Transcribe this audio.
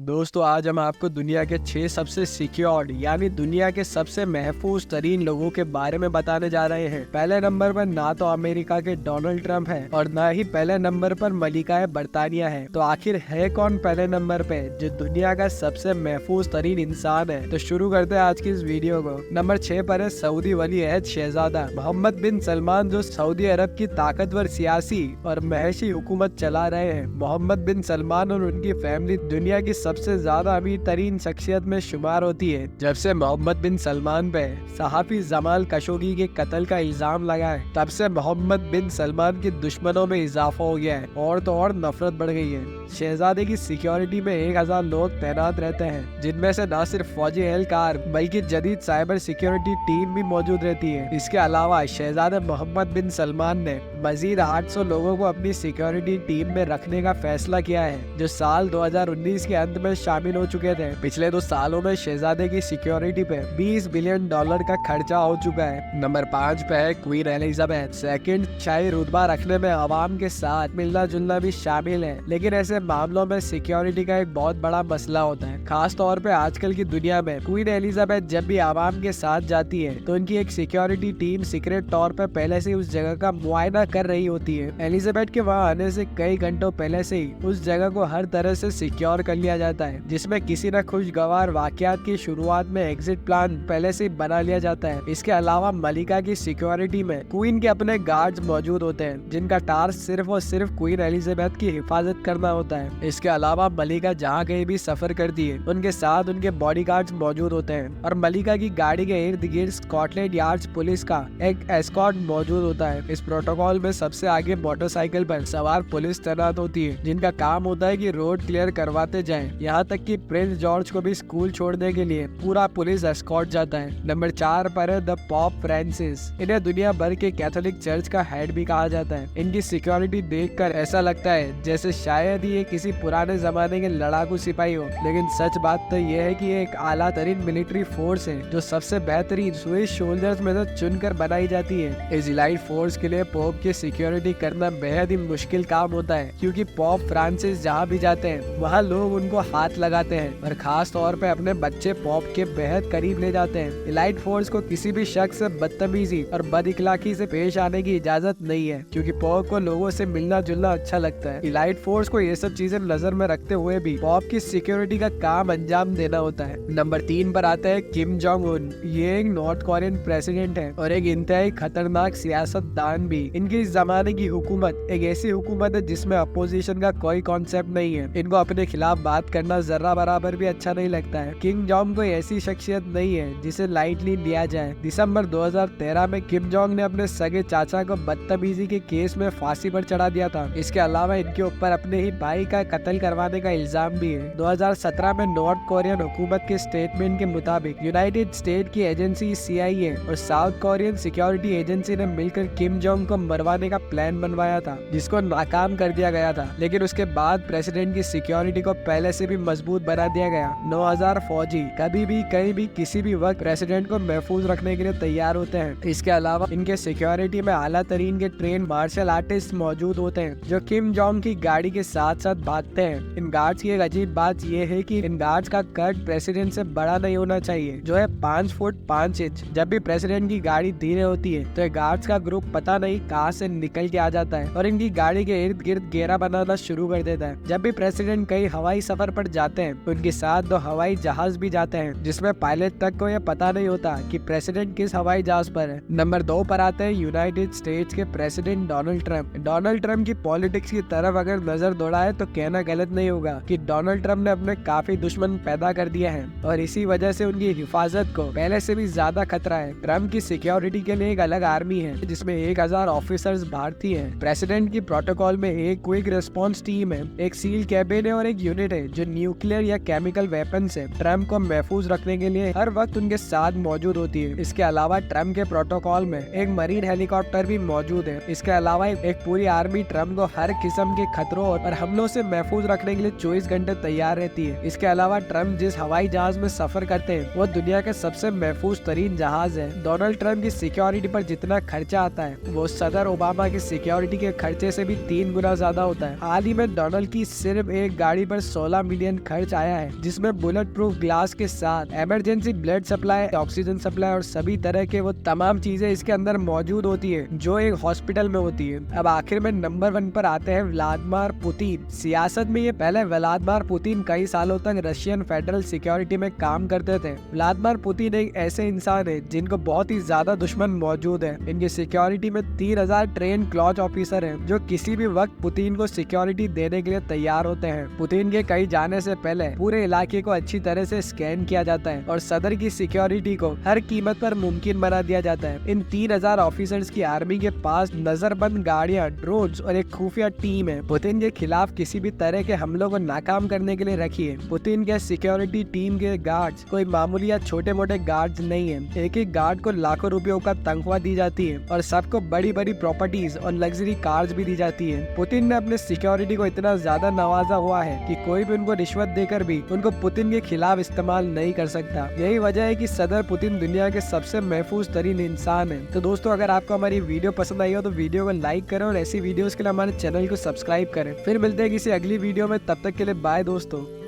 दोस्तों आज हम आपको दुनिया के 6 सबसे सिक्योर्ड यानी दुनिया के सबसे महफूज तरीन लोगों के बारे में बताने जा रहे हैं। पहले नंबर पर ना तो अमेरिका के डोनाल्ड ट्रंप है और ना ही पहले नंबर पर मलिका बरतानिया है। तो आखिर है कौन पहले नंबर पे जो दुनिया का सबसे महफूज तरीन इंसान है? तो शुरू करते हैं आज की इस वीडियो को। नंबर 6 पर है सऊदी वली अहद शहजादा मोहम्मद बिन सलमान, जो सऊदी अरब की ताकतवर सियासी और महशी हुकूमत चला रहे हैं। मोहम्मद बिन सलमान और उनकी फैमिली दुनिया की सबसे ज्यादा अमीर तरीन शख्सियत में शुमार होती है। जब से मोहम्मद बिन सलमान पे सहाफी जमाल खशोगी के कत्ल का इल्जाम लगा है, तब से मोहम्मद बिन सलमान के दुश्मनों में इजाफा हो गया है और तो और नफरत बढ़ गई है। शहजादे की सिक्योरिटी में 1000 लोग तैनात रहते हैं, जिनमें से न सिर्फ फौजी एहलकार बल्कि जदीद साइबर सिक्योरिटी टीम भी मौजूद रहती है। इसके अलावा शहजादे मोहम्मद बिन सलमान ने मजीद 800 लोगों को अपनी सिक्योरिटी टीम में रखने का फैसला किया है, जो साल 2019 के अंत में शामिल हो चुके थे। पिछले 2 सालों में शहजादे की सिक्योरिटी पे $20 बिलियन का खर्चा हो चुका है। नंबर 5 पे है क्वीन एलिजाबेथ सेकंड। शाही रुतबा रखने में आवाम के साथ मिलना जुलना भी शामिल है, लेकिन ऐसे मामलों में सिक्योरिटी का एक बहुत बड़ा मसला होता है। खास तौर पे आजकल की दुनिया में क्वीन एलिजाबेथ जब भी आवाम के साथ जाती है तो उनकी एक सिक्योरिटी टीम सीक्रेट तौर पे पहले से उस जगह का मुआयना कर रही होती है। एलिजाबेथ के वहाँ आने से कई घंटों पहले से ही उस जगह को हर तरह से सिक्योर कर लिया जाता है, जिसमें किसी न खुशगवार वाकयात की शुरुआत में एग्जिट प्लान पहले से बना लिया जाता है। इसके अलावा मलिका की सिक्योरिटी में क्वीन के अपने गार्ड्स मौजूद होते हैं, जिनका टास्क सिर्फ और सिर्फ क्वीन एलिजाबेथ की हिफाजत करना होता है। इसके अलावा मलिका जहाँ कहीं भी सफर करती है, उनके साथ उनके बॉडीगार्ड्स मौजूद होते हैं और मलिका की गाड़ी के इर्द गिर्द स्कॉटलैंड यार्ड पुलिस का एक एस्कॉर्ट मौजूद होता है। इस प्रोटोकॉल में सबसे आगे मोटरसाइकिल पर सवार पुलिस तैनात होती है, जिनका काम होता है कि रोड क्लियर करवाते जाएं। यहाँ तक कि प्रिंस जॉर्ज को भी स्कूल छोड़ने के लिए पूरा पुलिस एस्कॉर्ट जाता है। नंबर 4 पर है द पॉप फ्रांसिस। इन्हें दुनिया भर के कैथोलिक चर्च का हेड भी कहा जाता है। इनकी सिक्योरिटी देखकर ऐसा लगता है जैसे शायद ये किसी पुराने जमाने के लड़ाकू सिपाही हो, लेकिन सच बात तो ये है कि ये एक आला तरीन मिलिट्री फोर्स है, जो सबसे बेहतरीन स्विस सोल्जर्स में से चुनकर बनाई जाती है। इस इलाइट फोर्स के लिए पॉप की सिक्योरिटी करना बेहद ही मुश्किल काम होता है, क्योंकि पॉप फ्रांसिस जहाँ भी जाते हैं वहाँ लोग उनको हाथ लगाते हैं और खास तौर पे अपने बच्चे पॉप के बेहद करीब ले जाते हैं। इलाइट फोर्स को किसी भी शख्स से बदतमीजी और बदइखलाकी से पेश आने की इजाजत नहीं है, क्योंकि पॉप को लोगों से मिलना जुलना अच्छा लगता है। इलाइट फोर्स को ये सब चीजें नजर में रखते हुए भी पॉप की सिक्योरिटी का काम अंजाम देना होता है। नंबर 3 पर आता है किम जोंग उन। ये एक नॉर्थ कोरियन प्रेसिडेंट है और एक इंतहाई खतरनाक सियासतदान भी। इनकी इस जमाने की हुकूमत एक ऐसी हुकूमत है जिसमें अपोजिशन का कोई कॉन्सेप्ट नहीं है। इनको अपने खिलाफ बात करना जर्रा बराबर भी अच्छा नहीं लगता है। किम जोंग कोई ऐसी शख्सियत नहीं है जिसे लाइटली लिया जाए। दिसंबर 2013 में किम जोंग ने अपने सगे चाचा को बदतमीजी के केस में फांसी पर चढ़ा दिया था। इसके अलावा इनके ऊपर अपने ही भाई का कत्ल करवाने का इल्जाम भी है। 2017 में नॉर्थ कोरियन हुकूमत के स्टेटमेंट के मुताबिक यूनाइटेड स्टेट की एजेंसी CIA और साउथ कोरियन सिक्योरिटी एजेंसी ने मिलकर किम जोंग को मरवाने का प्लान बनवाया था, जिसको नाकाम कर दिया गया था। लेकिन उसके बाद प्रेसिडेंट की सिक्योरिटी को पहले से भी मजबूत बना दिया गया। 9000 फौजी कभी भी कहीं भी किसी भी वक्त प्रेसिडेंट को महफूज रखने के लिए तैयार होते हैं। इसके अलावा इनके सिक्योरिटी में आला तरीन के ट्रेन मार्शल आर्टिस्ट मौजूद होते हैं, जो किम जोंग की गाड़ी के साथ साथ भागते हैं। इन गार्ड्स की एक अजीब बात यह है कि इन गार्ड्स का कद प्रेसिडेंट से बड़ा नहीं होना चाहिए, जो है 5 फुट 5 इंच। जब भी प्रेसिडेंट की गाड़ी धीरे होती है तो गार्ड्स का ग्रुप पता नहीं कहां से निकल के आ जाता है और इनकी गाड़ी के इर्द गिर्द घेरा बनाना शुरू कर देता है। जब भी प्रेसिडेंट कई हवाई सफर पर जाते हैं तो उनके साथ 2 हवाई जहाज भी जाते हैं, जिसमें पायलट तक को यह पता नहीं होता कि प्रेसिडेंट किस हवाई जहाज पर है। नंबर 2 पर आते हैं यूनाइटेड स्टेट्स के president Donald Trump. Donald Trump की पॉलिटिक्स की तरफ अगर नजर दौड़ाए तो कहना गलत नहीं होगा कि डोनाल्ड ट्रंप ने अपने काफी दुश्मन पैदा कर दिए हैं और इसी वजह से उनकी हिफाजत को पहले से भी ज्यादा खतरा है। ट्रंप की सिक्योरिटी के लिए एक अलग आर्मी है, जिसमें 1000 ऑफिसर्स भारतीय हैं। प्रेसिडेंट की प्रोटोकॉल में एक क्विक रिस्पॉन्स टीम है, एक सील कैबिन है और एक यूनिट है जो न्यूक्लियर या केमिकल वेपन से ट्रंप को महफूज रखने के लिए हर वक्त उनके साथ मौजूद होती है। इसके अलावा ट्रंप के प्रोटोकॉल में एक मरीन हेलीकॉप्टर भी मौजूद है। इसके अलावा एक पूरी आर्मी ट्रंप को हर किस्म के खतरों और हमलों से महफूज रखने के लिए 24 घंटे तैयार रहती है। इसके अलावा ट्रंप जिस हवाई जहाज में सफर करते हैं वो दुनिया के सबसे महफूज तरीन जहाज है। डोनाल्ड ट्रंप की सिक्योरिटी पर जितना खर्चा आता है वो सदर ओबामा की सिक्योरिटी के खर्चे से भी 3 गुना ज्यादा होता है। हाल ही में डोनाल्ड की सिर्फ एक गाड़ी पर 16 मिलियन खर्च आया है, जिसमें बुलेट प्रूफ ग्लास के साथ emergency blood supply, oxygen supply और सभी तरह के वो तमाम चीजें इसके अंदर मौजूद होती है जो एक हॉस्पिटल में होती है। अब आखिर में नंबर 1 पर आते हैं व्लादिमीर पुतिन। सियासत में ये पहले व्लादिमीर पुतिन कई सालों तक रशियन फेडरल सिक्योरिटी में काम करते थे। व्लादिमीर पुतिन एक ऐसे इंसान है जिनको बहुत ही ज्यादा दुश्मन मौजूद है। इनकी सिक्योरिटी में 3000 ट्रेन क्लॉच ऑफिसर हैं जो किसी भी वक्त पुतिन को सिक्योरिटी देने के लिए तैयार होते हैं। पुतिन के कहीं जाने से पहले पूरे इलाके को अच्छी तरह से स्कैन किया जाता है और सदर की सिक्योरिटी को हर कीमत पर मुमकिन बना दिया जाता है। इन 3000 ऑफिसर्स की आर्मी के पास नजरबंद गाड़ियां, ड्रोन्स और एक खुफिया टीम है पुतिन के खिलाफ किसी भी तरह के हमलों को नाकाम करने के लिए रखी है। पुतिन के सिक्योरिटी टीम के गार्ड्स कोई मामूली या छोटे मोटे गार्ड्स नहीं है। एक एक गार्ड को लाखों रुपयों का तनख्वाह दी जाती है और सबको बड़ी बड़ी प्रॉपर्टीज और लग्जरी कार्स भी दी जाती है। पुतिन ने अपने सिक्योरिटी को इतना ज्यादा नवाजा हुआ है कि कोई भी उनको रिश्वत देकर भी उनको पुतिन के खिलाफ इस्तेमाल नहीं कर सकता। यही वजह है कि सदर पुतिन दुनिया के सबसे महफूज तरीन इंसान है। तो दोस्तों, अगर आपको हमारी वीडियो पसंद आई हो तो वीडियो को लाइक करें और ऐसी वीडियोस के लिए हमारे चैनल को सब्सक्राइब करें। फिर मिलते हैं किसी अगली वीडियो में, तब तक के लिए बाय दोस्तों।